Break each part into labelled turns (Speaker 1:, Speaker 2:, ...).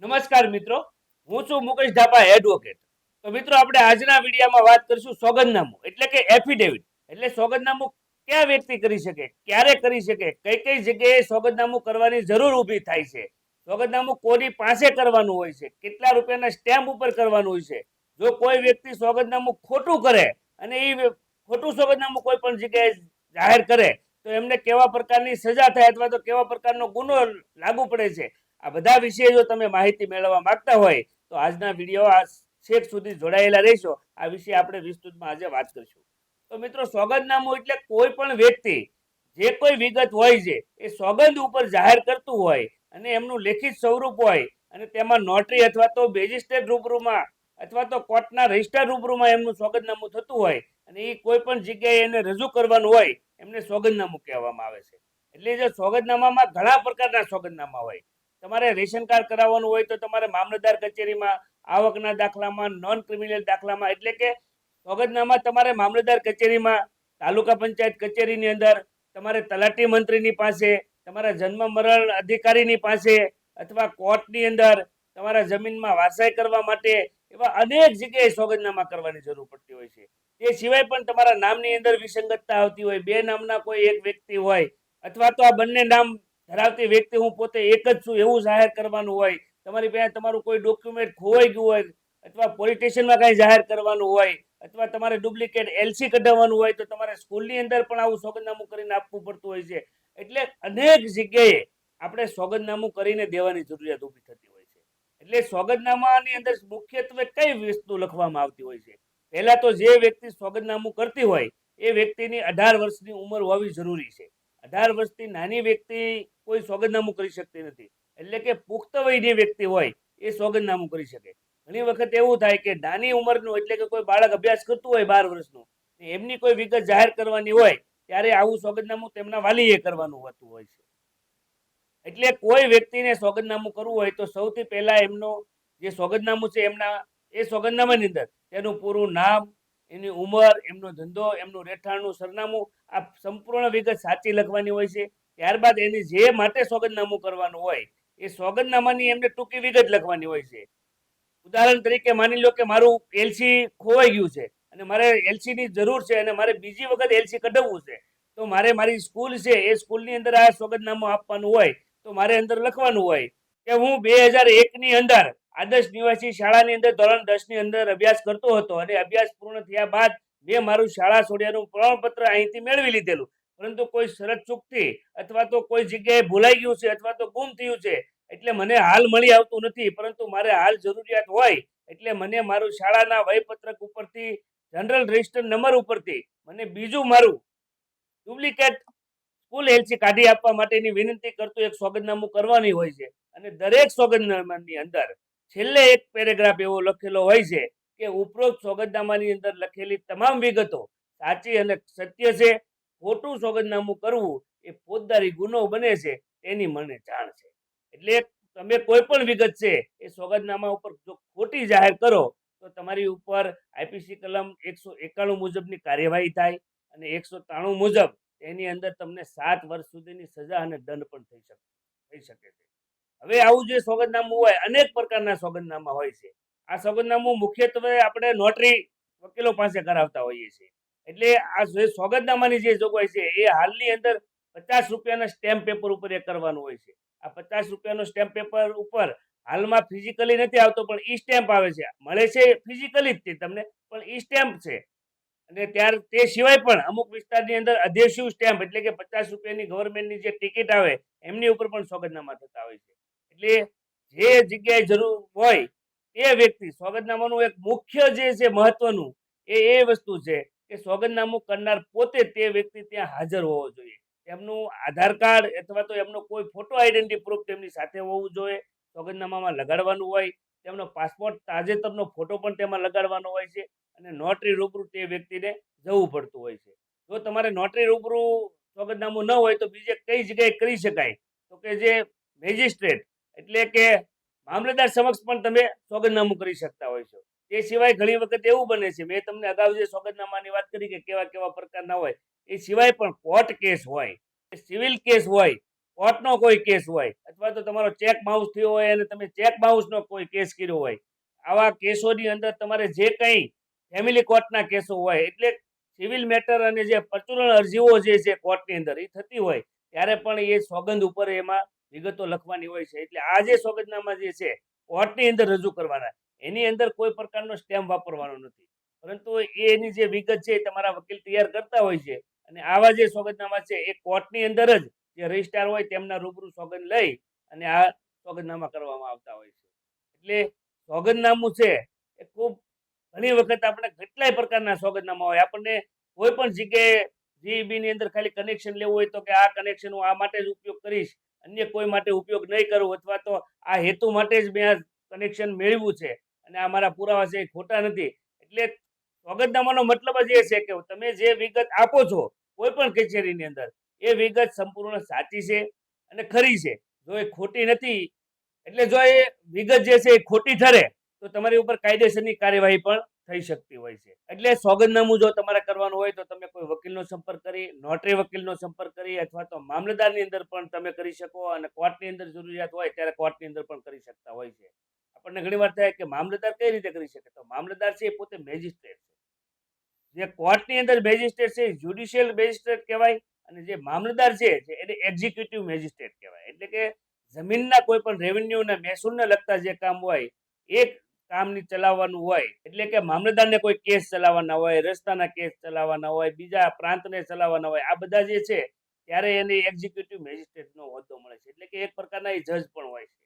Speaker 1: નમસ્કાર મિત્રો, હું છું મુકેશ ધાપા એડવોકેટ. તો મિત્રો આપણે આજના વિડીયોમાં વાત કરીશું સોગંદનામું એટલે કે એફિડેવિટ. એટલે સોગંદનામું કયા વ્યક્તિ કરી શકે, ક્યારે કરી શકે, કઈ કઈ જગ્યાએ સોગંદનામું કરવાની જરૂર ઊભી થાય છે, સોગંદનામું કોની પાસે કરવાનું હોય છે, કેટલા રૂપિયાના સ્ટેમ્પ ઉપર કરવાનું હોય છે. જો કોઈ વ્યક્તિ સોગંદનામું ખોટું કરે અને એ ખોટું સોગંદનામું કોઈ પણ જગ્યાએ જાહેર કરે તો એમને કેવા પ્રકારની સજા થાય અથવા તો કેવા પ્રકારનો ગુનો લાગુ પડે છે, આ બધા વિશે જો તમે માહિતી મેળવવા માંગતા હોય તો આજના વિડીયો આ છેક સુધી જોડાયેલા રહેશો. આ વિશે આપણે વિસ્તૃતમાં આજે વાત કરીશું. તો મિત્રો, સોગંદનામું એટલે કોઈ પણ વ્યક્તિ જે કોઈ વિગત હોય છે એ સોગંદ ઉપર જાહેર કરતું હોય અને એમનું લેખિત સ્વરૂપ હોય અને તેમાં નોટરી અથવા તો મેજિસ્ટ્રેટ રૂબરૂમાં અથવા તો કોર્ટના રજિસ્ટર રૂબરૂમાં એમનું સોગંદનામું થતું હોય અને એ કોઈ પણ જગ્યાએ એને રજૂ કરવાનું હોય એમને સોગંદનામું કહેવામાં આવે છે. એટલે જે સોગંદનામામાં ઘણા પ્રકારના સોગંદનામા હોય. તમારે રેશન કાર્ડ કરાવવાનું હોય તો તમારે મામલતદાર કચેરીમાં, આવકના દાખલામાં, નોન ક્રિમિનલ દાખલામાં, એટલે કે સોગંદનામા તમારે મામલતદાર કચેરીમાં, તાલુકા પંચાયત કચેરીની અંદર, તમારે તલાટી મંત્રીની પાસે, તમારા જન્મ મરણ અધિકારીની પાસે અથવા કોર્ટની અંદર, તમારા જમીનમાં વારસાઈ કરવા માટે એવા અનેક જગ્યાએ સોગંદનામા કરવાની જરૂર પડતી હોય છે. તે સિવાય પણ તમારા નામની અંદર વિસંગતતા આવતી હોય, બે નામના કોઈ એક વ્યક્તિ હોય અથવા તો આ બંને નામ ધરાવતી વ્યક્તિ હું પોતે એક જ છું એવું જાહેર કરવાનું હોય, તમારી પાસે તમારું કોઈ ડોક્યુમેન્ટ ખોવાઈ ગયું હોય અથવા પોલીસ સ્ટેશનમાં કાંઈ જાહેર કરવાનું હોય અથવા તમારે ડુપ્લિકેટ એલસી કઢાવવાનું હોય તો તમારે સ્કૂલની અંદર પણ આવું સોગંદનામું કરીને આપવું પડતું હોય છે. એટલે અનેક જગ્યાએ આપણે સોગંદનામું કરીને દેવાની જરૂરિયાત ઊભી થતી હોય છે. એટલે સોગંદનામાની અંદર મુખ્યત્વે કઈ વસ્તુ લખવામાં આવતી હોય છે? પહેલા તો જે વ્યક્તિ સોગંદનામું કરતી હોય એ વ્યક્તિની 18 વર્ષની ઉંમર હોવી જરૂરી છે. 18 વર્ષથી નાની વ્યક્તિ કોઈ સોગંદનામું કરી શકતી નથી. એટલે કે પુખ્ત વયની વ્યક્તિ હોય એ સોગંદનામું કરી શકે. ઘણી વખત એવું થાય કે નાની ઉંમરનું એટલે કે કોઈ બાળક અભ્યાસ કરતું હોય 12 વર્ષનું, એમની કોઈ વિગત જાહેર કરવાની હોય ત્યારે આવું સોગંદનામું તેમના વાલીએ કરવાનું હોતું હોય છે. એટલે કોઈ વ્યક્તિને સોગંદનામું કરવું હોય તો સૌથી પહેલા એમનો જે સોગંદનામું છે એમના એ સોગંદનામાની અંદર તેનું પૂરું નામ, એની ઉંમર, એમનો ધંધો, એમનું રહેઠાણનું સરનામું, આ સંપૂર્ણ વિગત સાચી લખવાની હોય છે. ત્યારબાદ એની જે માટે સોગંદનામું કરવાનું હોય એ સોગંદનામાની એમને ટૂંકી વિગત લખવાની હોય છે. ઉદાહરણ તરીકે માની લો કે મારું એલસી ખોવાઈ ગયું છે અને મારે એલસી ની જરૂર છે અને મારે બીજી વખત એલસી કઢાવવું છે, તો મારે મારી સ્કૂલ છે એ સ્કૂલની અંદર આ સોગંદનામું આપવાનું હોય તો મારે અંદર લખવાનું હોય કે હું 2001 ની અંદર આદર્શ નિવાસી શાળાની અંદર ધોરણ 10 ની અંદર અભ્યાસ કરતો હતો અને અભ્યાસ પૂર્ણ થયા બાદ મેં મારું શાળા છોડ્યાનું પ્રમાણપત્ર અહીંથી મેળવી લીધેલું, પરંતુ કોઈ શરત ચૂકથી અથવા તો કોઈ જગ્યાએ ભૂલાઈ ગયું છે અથવા તો ગુમ થયું છે એટલે મને હાલ મળી આવતું નથી, પરંતુ મારે હાલ જરૂરિયાત હોય એટલે મને મારું શાળાના વયપત્રક ઉપરથી, જનરલ રજિસ્ટર નંબર ઉપરથી મને બીજું મારું ડુપ્લિકેટ સ્કૂલ એલસી કાઢી આપવા માટેની વિનંતી કરતું એક સોગંદનામું કરવાની હોય છે. અને દરેક સોગંદનામાની અંદર છેલ્લે એક પેરેગ્રાફ એવો લખેલો હોય છે કે ઉપરોક્ત સોગંદનામાની અંદર લખેલી તમામ વિગતો સાચી અને સત્ય છે. ખોટું સોગંદનામું કરવું એ ફોજદારી ગુનો બને છે, એની મને જાણ છે. એટલે તમે કોઈ પણ વિગત છે એ સોગંદનામા ઉપર જો ખોટી જાહેર કરો તો તમારી ઉપર આઈપીસી કલમ 191 મુજબની કાર્યવાહી થાય અને 193 મુજબ એની અંદર તમને 7 વર્ષ સુધીની સજા અને દંડ પણ થઈ શકે છે. હવે આવું જે સોગંદનામું હોય, અનેક પ્રકારના સોગંદનામા હોય છે. આ સોગંદનામું મુખ્યત્વે આપણે નોટરી વકીલો પાસે કરાવતા હોઈએ છીએ. એટલે આ જે સોગંદનામાની જે જોગવાઈ છે એ હાલની અંદર 50 રૂપિયાના સ્ટેમ્પ પેપર ઉપર એ કરવાનું હોય છે. આ 50 રૂપિયાનો સ્ટેમ્પ પેપર ઉપર હાલમાં ફિઝિકલી નથી આવતો પણ ઈ સ્ટેમ્પ આવે છે, મળે છે ફિઝિકલી જ તમને, પણ ઈ સ્ટેમ્પ છે. અને ત્યાર તે સિવાય પણ અમુક વિસ્તારની અંદર અધેસિવ સ્ટેમ્પ એટલે કે 50 રૂપિયાની ગવર્મેન્ટની જે ટિકિટ આવે એમની ઉપર પણ સોગંદનામા થતા હોય છે. એટલે જે જગ્યાએ જરૂર હોય એ વ્યક્તિ સોગંદનામાનું એક મુખ્ય જે છે મહત્વનું એ વસ્તુ છે કે સોગંદનામું કરનાર પોતે તે વ્યક્તિ ત્યાં હાજર હોવો જોઈએ. એમનું આધાર કાર્ડ અથવા તો એમનો કોઈ ફોટો આઈડેન્ટિટી પ્રૂફ તેમની સાથે હોવું જોઈએ. સોગંદનામામાં લગાડવાનું હોય. તેમનો પાસપોર્ટ તાજેતરનો ફોટો પણ તેમાં લગાડવાનો હોય છે અને નોટરી રૂબરૂ તે વ્યક્તિને જવું પડતું હોય છે. જો તમારે નોટરી રૂબરૂ સોગંદનામું ન હોય તો બીજે કઈ જગ્યાએ કરી શકાય? તો કે જે મેજિસ્ટ્રેટ એટલે કે મામલતદાર સમક્ષ પણ તમે સોગંદનામું કરી શકતા હોય છો. તે સિવાય ઘણી વખત એવું બને છે, મેં તમને અગાઉ જે સોગંદનામાની વાત કરી કે કેવા કેવા પ્રકારના હોય, એ સિવાય પણ કોર્ટ કેસ હોય, સિવિલ કેસ હોય, કોર્ટનો કોઈ કેસ હોય અથવા તો તમારો ચેક બાઉન્સ થયો હોય અને તમે ચેક બાઉન્સનો કોઈ કેસ કર્યો હોય, આવા કેસોની અંદર તમારે જે કંઈ ફેમિલી કોર્ટના કેસો હોય એટલે સિવિલ મેટર અને જે પરચુરણ અરજીઓ જે છે કોર્ટની અંદર એ થતી હોય ત્યારે પણ એ સોગંદ ઉપર એમાં વિગતો લખવાની હોય છે. એટલે આ જે સોગંદનામા જે છે કોર્ટની અંદર રજૂ કરવાના, એની અંદર કોઈ પ્રકારનો સ્ટેમ્પ વાપરવાનો નથી, પરંતુ એની જે વિગત છે એ તમારા વકીલ તૈયાર કરતા હોય છે. અને આવા જે સોગંદનામા છે એ કોર્ટની અંદર જ જે રજિસ્ટ્રાર હોય તેમના રૂબરૂ સોગંદ લઈ અને આ સોગંદનામા કરવામાં આવતા હોય છે. એટલે સોગંદનામું છે એ ખૂબ ઘણી વખત આપણે કેટલાય પ્રકારના સોગંદનામા હોય, આપણને કોઈ પણ જગ્યાએ જીઈબી ની અંદર ખાલી કનેક્શન લેવું હોય તો કે આ કનેક્શન હું આ માટે જ ઉપયોગ કરીશ, અન્ય કોઈ માટે ઉપયોગ નહીં કરું, અથવા તો આ હેતુ માટે જ મેં આ કનેક્શન મેળવ્યું છે અને આ મારા પુરાવા છે એ ખોટા નથી. એટલે સોગંદનામાનો મતલબ જ એ છે કે તમે જે વિગત આપો છો કોઈ પણ કચેરીની અંદર એ વિગત સંપૂર્ણ સાચી છે અને ખરી છે. જો એ ખોટી નથી, એટલે જો એ વિગત જે છે એ ખોટી ઠરે તો તમારી ઉપર કાયદેસરની કાર્યવાહી પણ થઈ શકતી હોય છે. એટલે સોગંદનામું જો તમારે કરવાનું હોય તો તમે કોઈ વકીલનો સંપર્ક કરી, નોટરી વકીલનો સંપર્ક કરી અથવા તો મામલતદારની અંદર પણ તમે કરી શકો, અને કોર્ટની અંદર જરૂરિયાત હોય ત્યારે કોર્ટની અંદર પણ કરી શકતા હોય છે. આપણને ઘણીવાર થાય કે મામલતદાર કઈ રીતે કરી શકે, તો મામલતદાર છે એ પોતે મેજિસ્ટ્રેટ છે. જે કોર્ટની અંદર મેજિસ્ટ્રેટ છે એ જ્યુડિશિયલ મેજિસ્ટ્રેટ કહેવાય, અને જે મામલતદાર છે એને એક્ઝિક્યુટિવ મેજિસ્ટ્રેટ કહેવાય. એટલે કે જમીનના કોઈ પણ રેવન્યુ અને મહેસૂલને લગતા જે કામ હોય એ કામની ચલાવવાનું હોય. એટલે કે મામલતદારને કોઈ કેસ ચલાવવાના હોય, રસ્તાના કેસ ચલાવવાના હોય, બીજા પ્રાંતને ચલાવવાના હોય, આ બધા જે છે ત્યારે એને એક્ઝિક્યુટિવ મેજિસ્ટ્રેટનો હોદ્દો મળે છે. એટલે કે એક પ્રકારના એ જજ પણ હોય છે.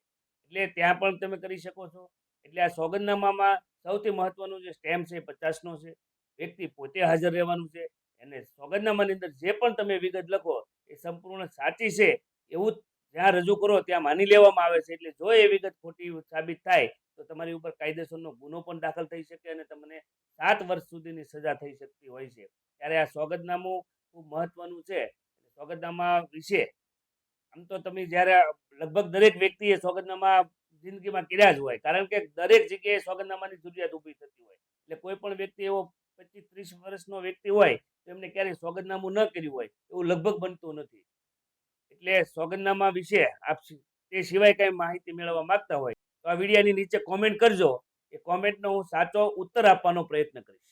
Speaker 1: એટલે ત્યાં પણ તમે કરી શકો છો. એટલે આ સોગંદનામામાં સૌથી મહત્વનું જે સ્ટેમ્પ છે એ 50નો છે. વ્યક્તિ પોતે હાજર રહેવાનું છે. અને સોગંદનામાની અંદર જે પણ તમે વિગત લખો એ સંપૂર્ણ સાચી છે એવું જ્યાં રજૂ કરો ત્યાં માની લેવામાં આવે છે. એટલે જો એ વિગત ખોટી સાબિત થાય તો તમારી ઉપર કાયદેસરનો ગુનો પણ દાખલ થઈ શકે અને તમને 7 વર્ષ સુધીની સજા થઈ શકતી હોય છે. ત્યારે આ સોગંદનામું ખૂબ મહત્વનું છે. સોગંદનામા વિશે આમ તો તમે જ્યારે લગભગ દરેક વ્યક્તિએ સોગંદનામા જિંદગીમાં કર્યા જ હોય, કારણ કે દરેક જગ્યાએ સોગંદનામાની જરૂરિયાત ઊભી થતી હોય. એટલે કોઈ પણ વ્યક્તિ એવો 25-30 વર્ષનો વ્યક્તિ હોય તો એમને ક્યારેય સોગંદનામું ન કર્યું હોય એવું લગભગ બનતું નથી. એટલે સોગંદનામા વિશે આપ તે સિવાય કઈ માહિતી મેળવવા માંગતા હોય તો આ વિડીયોની નીચે કોમેન્ટ કરજો. એ કોમેન્ટનો હું સાચો ઉત્તર આપવાનો પ્રયત્ન કરીશ.